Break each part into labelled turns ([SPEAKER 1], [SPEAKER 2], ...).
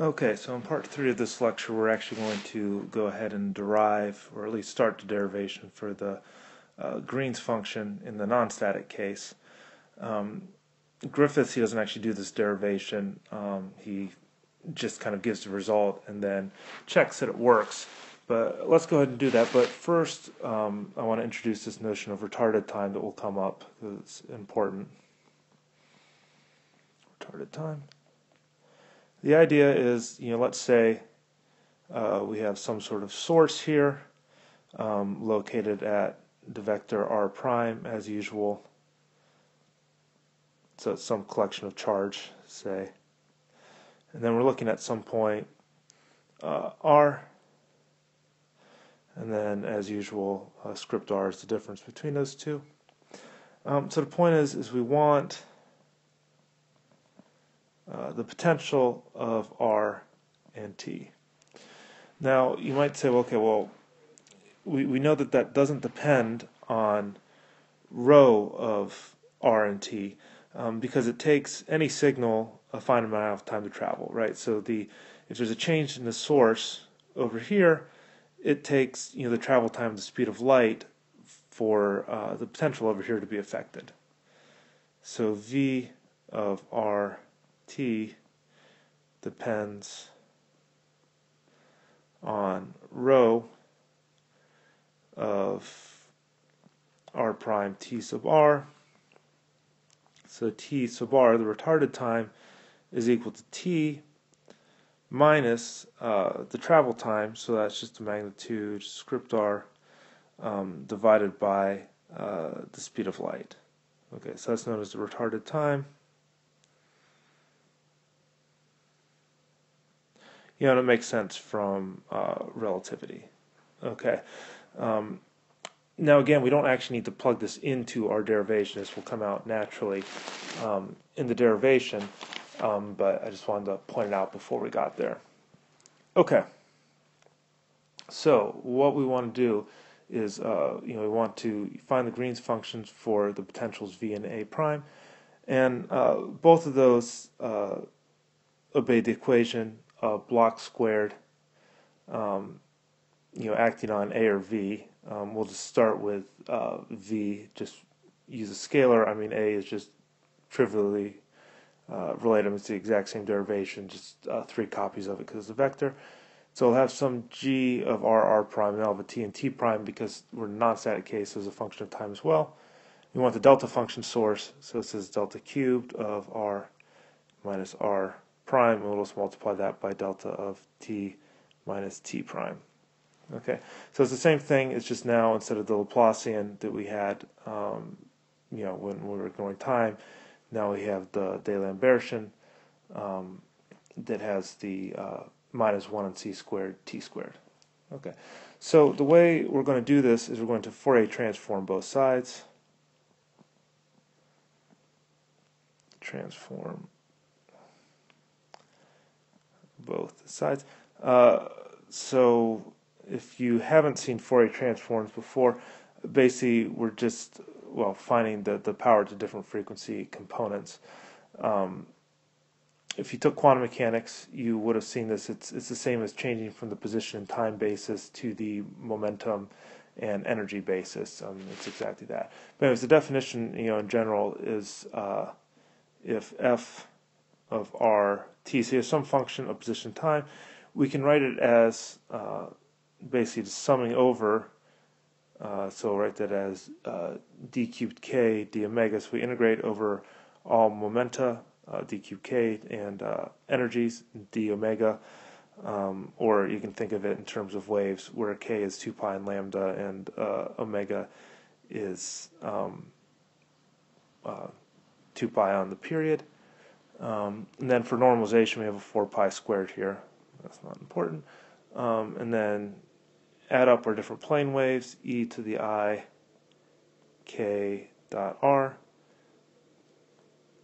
[SPEAKER 1] Okay, so in part 3 of this lecture, we're actually going to go ahead and derive, or at least start the derivation for the Green's function in the non-static case. Griffiths, he doesn't actually do this derivation. He just kind of gives the result and then checks that it works. But let's go ahead and do that. But first, I want to introduce this notion of retarded time that will come up because it's important. Retarded time. The idea is, let's say we have some sort of source here located at the vector r prime as usual. So it's some collection of charge, say. And then we're looking at some point r. And then, as usual, script r is the difference between those two. So the point is we want the potential of r and t. Now, you might say, well, okay, well, we know that that doesn't depend on rho of r and t because it takes any signal a finite amount of time to travel, right? So if there's a change in the source over here, it takes the travel time, the speed of light, for the potential over here to be affected. So v of r t depends on rho of r prime t sub r. So t sub r, the retarded time, is equal to t minus the travel time, so that's just the magnitude script r divided by the speed of light. Okay, so that's known as the retarded time. And it makes sense from relativity. Okay. Now again, we don't actually need to plug this into our derivation. This will come out naturally in the derivation, but I just wanted to point it out before we got there. Okay. So what we want to do is, we want to find the Green's functions for the potentials v and a prime, and both of those obey the equation of block squared, acting on a or v. We'll just start with v. Just use a scalar. I mean, a is just trivially related. It's the exact same derivation, just 3 copies of it because it's a vector. So we'll have some g of r prime, and I'll have a t and t prime because we're in a non-static case, so it's a function of time as well. We want the delta function source, so this is delta cubed of r minus r prime, and we'll just multiply that by delta of t minus t prime. Okay, so it's the same thing. It's just now instead of the Laplacian that we had, when we were ignoring time, now we have the de-Lambertian that has the minus 1 and c squared t squared. Okay, so the way we're going to do this is we're going to Fourier transform both sides. Transform both sides. So if you haven't seen Fourier transforms before, basically we're just finding the power to different frequency components. If you took quantum mechanics, you would have seen this. It's the same as changing from the position and time basis to the momentum and energy basis. It's exactly that. But anyways, the definition, in general, is if f of r t, so you have some function of position time, we can write it as basically just summing over. So write that as d cubed k d omega. So we integrate over all momenta, d cubed k, and energies, d omega. Or you can think of it in terms of waves, where k is 2 pi and lambda, and omega is 2 pi on the period. And then for normalization, we have a 4 pi squared here. That's not important. And then add up our different plane waves, e to the I k dot r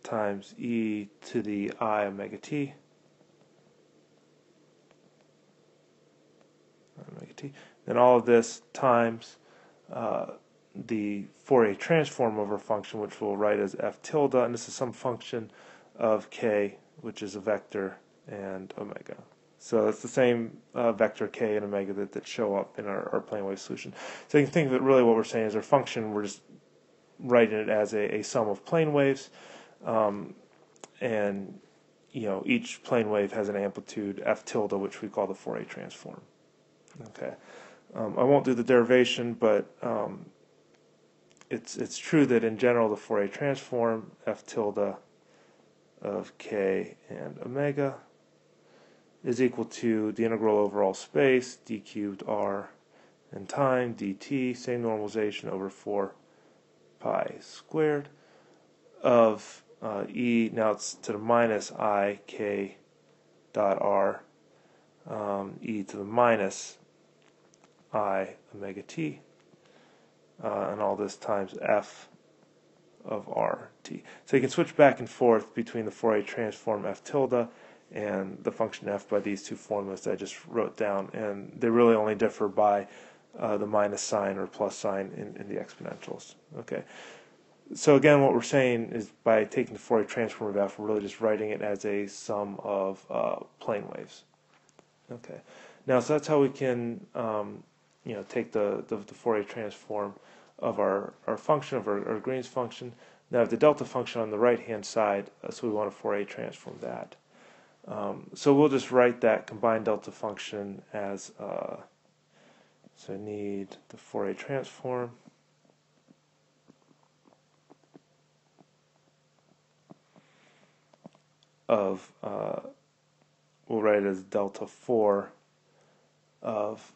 [SPEAKER 1] times e to the I omega t. Then all of this times the Fourier transform over function, which we'll write as f tilde, and this is some function of k, which is a vector and omega. So it's the same vector k and omega that show up in our plane wave solution. So you can think of it really what we're saying is our function, we're just writing it as a sum of plane waves, and each plane wave has an amplitude f tilde, which we call the Fourier transform. Okay, I won't do the derivation, but it's true that in general the Fourier transform f tilde of k and omega is equal to the integral over all space d cubed r and time dt, same normalization, over 4 pi squared of e, now it's to the minus I k dot r, e to the minus I omega t, and all this times f of r t. So you can switch back and forth between the Fourier transform f tilde and the function f by these two formulas that I just wrote down, and they really only differ by the minus sign or plus sign in the exponentials. Okay, so again, what we're saying is by taking the Fourier transform of f, we're really just writing it as a sum of plane waves. Okay, now so that's how we can take the Fourier transform of our function, of our Green's function. Now the delta function on the right hand side, so we want to Fourier transform that. So we'll just write that combined delta function as, so I need the Fourier transform of, we'll write it as delta 4 of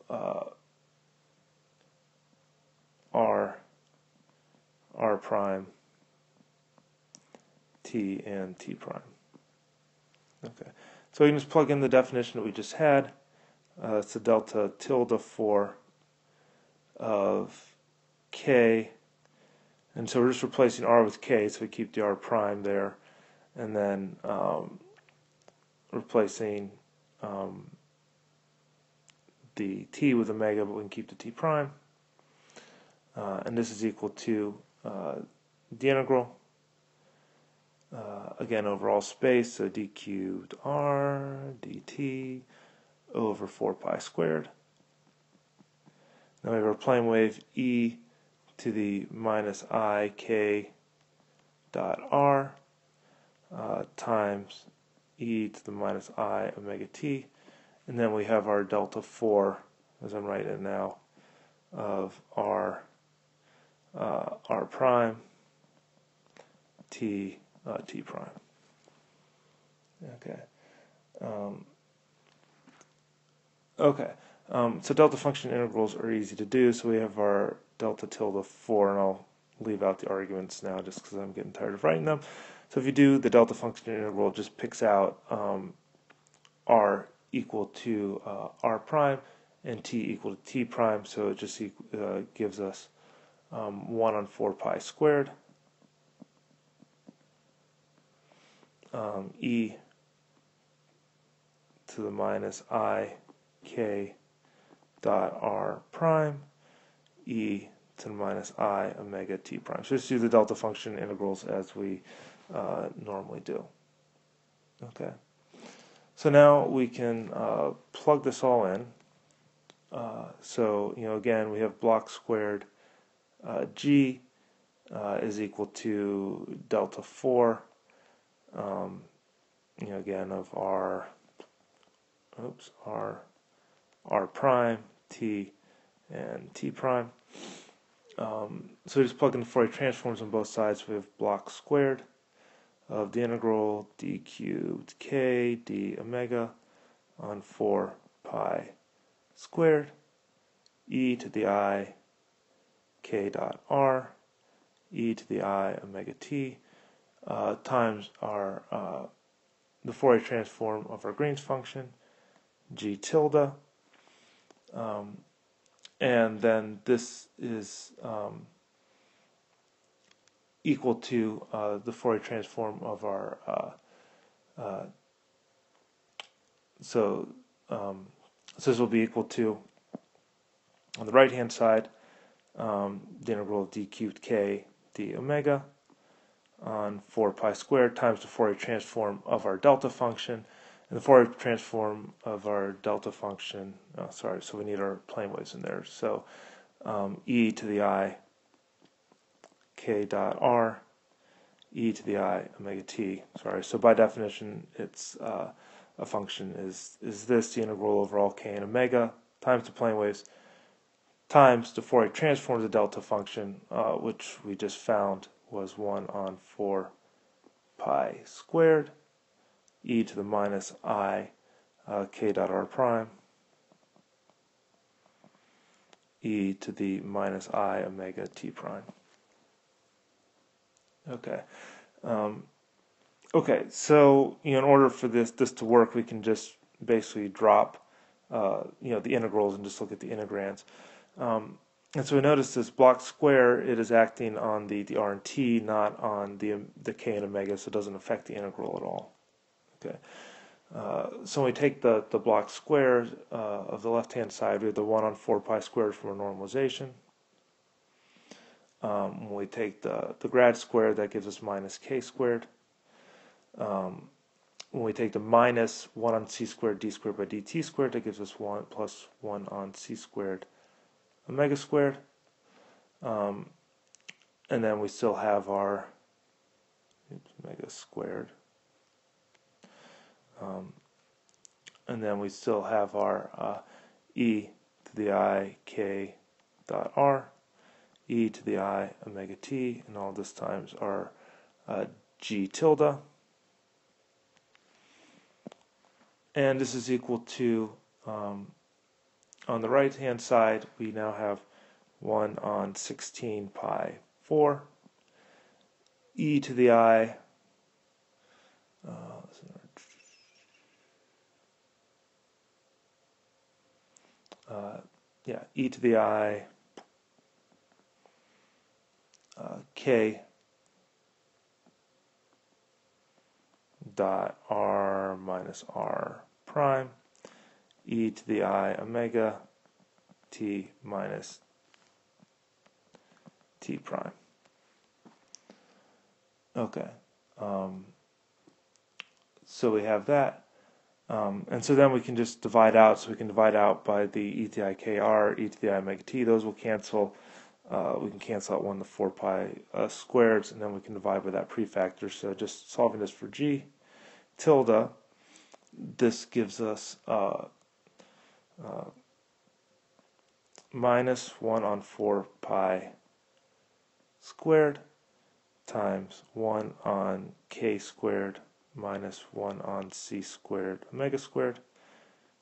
[SPEAKER 1] r prime, t, and t prime. Okay, so we can just plug in the definition that we just had. It's a delta tilde 4 of k, and so we're just replacing r with k, so we keep the r prime there, and then replacing the t with omega, but we can keep the t prime, and this is equal to the integral, again over all space, so d cubed r dt over 4 pi squared. Now we have our plane wave e to the minus I k dot r times e to the minus I omega t, and then we have our delta 4, as I'm writing it now, of r prime t t prime. Okay. So delta function integrals are easy to do. So we have our delta tilde 4, and I'll leave out the arguments now just because I'm getting tired of writing them. So if you do the delta function integral, it just picks out r equal to r prime and t equal to t prime. So it just gives us 1 on 4 pi squared, e to the minus I k dot r prime, e to the minus I omega t prime. So just do the delta function integrals as we normally do. Okay. So now we can plug this all in. So again, we have block squared g is equal to delta 4, again of r prime, t, and t prime. So we just plug in the Fourier transforms on both sides. We have block squared of the integral d cubed k d omega on 4 pi squared, e to the I k dot r, e to the I omega t, times our the Fourier transform of our Green's function, g tilde, and then this is equal to the Fourier transform of our so this will be equal to, on the right hand side, the integral of d cubed k d omega on 4 pi squared times the Fourier transform of our delta function, And the Fourier transform of our delta function, so we need our plane waves in there. So e to the I k dot r, e to the I omega t. So by definition, it's a function is this, the integral over all k and omega times the plane waves times the Fourier transform of the delta function, which we just found was 1 on 4 pi squared, e to the minus I k dot r prime, e to the minus I omega t prime. Okay. Okay, so in order for this to work, we can just basically drop the integrals and just look at the integrands. And so we notice this block square, it is acting on the r and t, not on the k and omega, so it doesn't affect the integral at all. Okay. So when we take the block square of the left-hand side, we have the 1 on 4 pi squared from our normalization. When we take the grad squared, that gives us minus k squared. When we take the minus 1 on c squared d squared by dt squared, that gives us 1 plus 1 on c squared omega squared. And then we still have our omega squared. And then we still have our e to the I k dot r, e to the I omega t, and all this times our g tilde. And this is equal to, on the right hand side, we now have 1 on 16 pi 4, e to the I, e to the I k dot r minus r prime, e to the I omega t minus t prime. Okay, so we have that. And so then we can just divide out. So we can divide out by the e to the I k r, e to the I omega t. Those will cancel. We can cancel out 1 to 4 pi squareds, and then we can divide by that prefactor. So just solving this for g tilde, this gives us minus 1 on 4 pi squared times 1 on k squared minus 1 on c squared omega squared.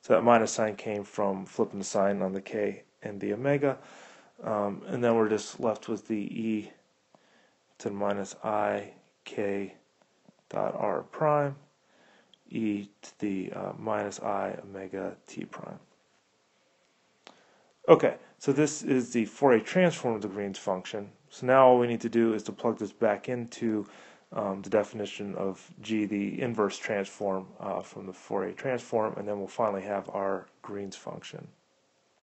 [SPEAKER 1] So that minus sign came from flipping the sign on the k and the omega. And then we're just left with the e to the minus I k dot r prime, e to the minus I omega t prime. Okay, so this is the Fourier transform of the Green's function. So now all we need to do is to plug this back into the definition of G, the inverse transform from the Fourier transform, and then we'll finally have our Green's function.